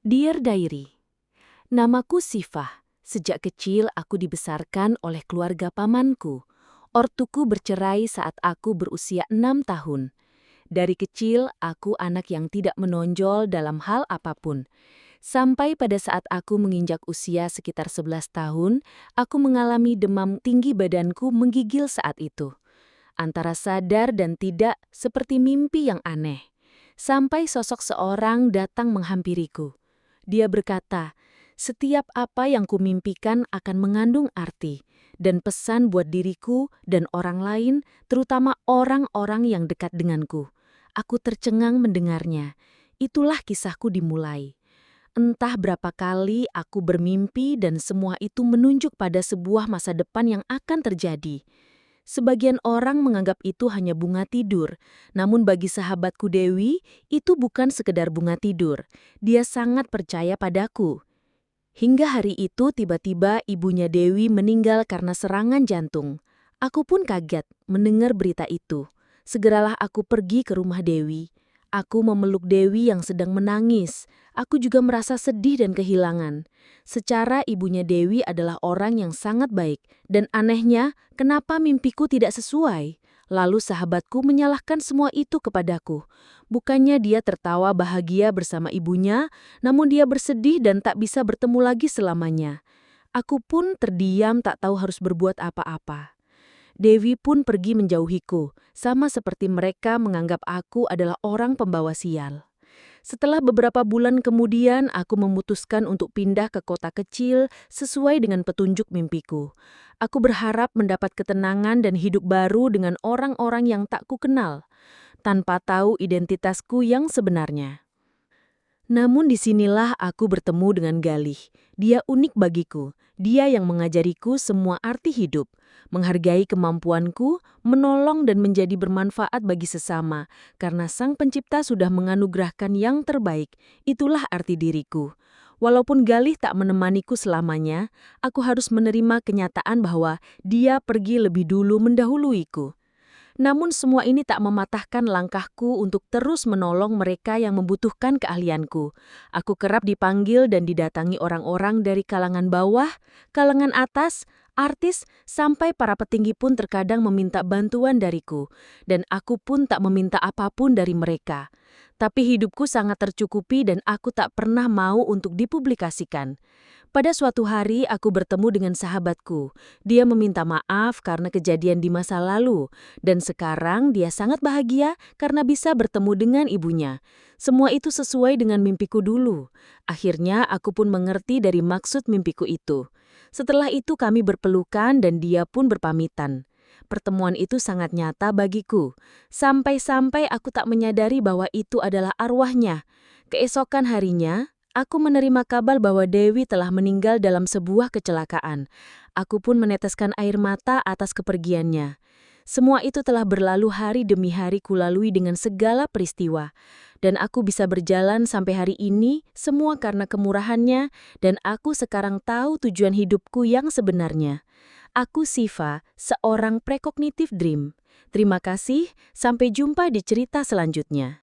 Dear Diary, namaku Sifah. Sejak kecil aku dibesarkan oleh keluarga pamanku. Ortuku bercerai saat aku berusia 6 tahun. Dari kecil, aku anak yang tidak menonjol dalam hal apapun. Sampai pada saat aku menginjak usia sekitar 11 tahun, aku mengalami demam tinggi badanku menggigil saat itu. Antara sadar dan tidak, seperti mimpi yang aneh. Sampai sosok seorang datang menghampiriku. Dia berkata, setiap apa yang kumimpikan akan mengandung arti dan pesan buat diriku dan orang lain, terutama orang-orang yang dekat denganku. Aku tercengang mendengarnya. Itulah kisahku dimulai. Entah berapa kali aku bermimpi dan semua itu menunjuk pada sebuah masa depan yang akan terjadi. Sebagian orang menganggap itu hanya bunga tidur, namun bagi sahabatku Dewi, itu bukan sekedar bunga tidur. Dia sangat percaya padaku. Hingga hari itu tiba-tiba ibunya Dewi meninggal karena serangan jantung. Aku pun kaget mendengar berita itu. Segeralah aku pergi ke rumah Dewi. Aku memeluk Dewi yang sedang menangis. Aku juga merasa sedih dan kehilangan. Secara ibunya Dewi adalah orang yang sangat baik. Dan anehnya, kenapa mimpiku tidak sesuai? Lalu sahabatku menyalahkan semua itu kepadaku. Bukannya dia tertawa bahagia bersama ibunya, namun dia bersedih dan tak bisa bertemu lagi selamanya. Aku pun terdiam tak tahu harus berbuat apa-apa. Dewi pun pergi menjauhiku, sama seperti mereka menganggap aku adalah orang pembawa sial. Setelah beberapa bulan kemudian, aku memutuskan untuk pindah ke kota kecil sesuai dengan petunjuk mimpiku. Aku berharap mendapat ketenangan dan hidup baru dengan orang-orang yang tak kukenal, tanpa tahu identitasku yang sebenarnya. Namun disinilah aku bertemu dengan Galih. Dia unik bagiku. Dia yang mengajariku semua arti hidup, menghargai kemampuanku, menolong dan menjadi bermanfaat bagi sesama. Karena Sang Pencipta sudah menganugerahkan yang terbaik, itulah arti diriku. Walaupun Galih tak menemaniku selamanya, aku harus menerima kenyataan bahwa dia pergi lebih dulu mendahuluiku. Namun semua ini tak mematahkan langkahku untuk terus menolong mereka yang membutuhkan keahlianku. Aku kerap dipanggil dan didatangi orang-orang dari kalangan bawah, kalangan atas, artis, sampai para petinggi pun terkadang meminta bantuan dariku. Dan aku pun tak meminta apapun dari mereka. Tapi hidupku sangat tercukupi dan aku tak pernah mau untuk dipublikasikan. Pada suatu hari aku bertemu dengan sahabatku. Dia meminta maaf karena kejadian di masa lalu, dan sekarang dia sangat bahagia karena bisa bertemu dengan ibunya. Semua itu sesuai dengan mimpiku dulu. Akhirnya aku pun mengerti dari maksud mimpiku itu. Setelah itu kami berpelukan dan dia pun berpamitan. Pertemuan itu sangat nyata bagiku. Sampai-sampai aku tak menyadari bahwa itu adalah arwahnya. Keesokan harinya, aku menerima kabar bahwa Dewi telah meninggal dalam sebuah kecelakaan. Aku pun meneteskan air mata atas kepergiannya. Semua itu telah berlalu hari demi hari kulalui dengan segala peristiwa. Dan aku bisa berjalan sampai hari ini, semua karena kemurahannya, dan aku sekarang tahu tujuan hidupku yang sebenarnya. Aku Sifah, seorang prekognitif dream. Terima kasih, sampai jumpa di cerita selanjutnya.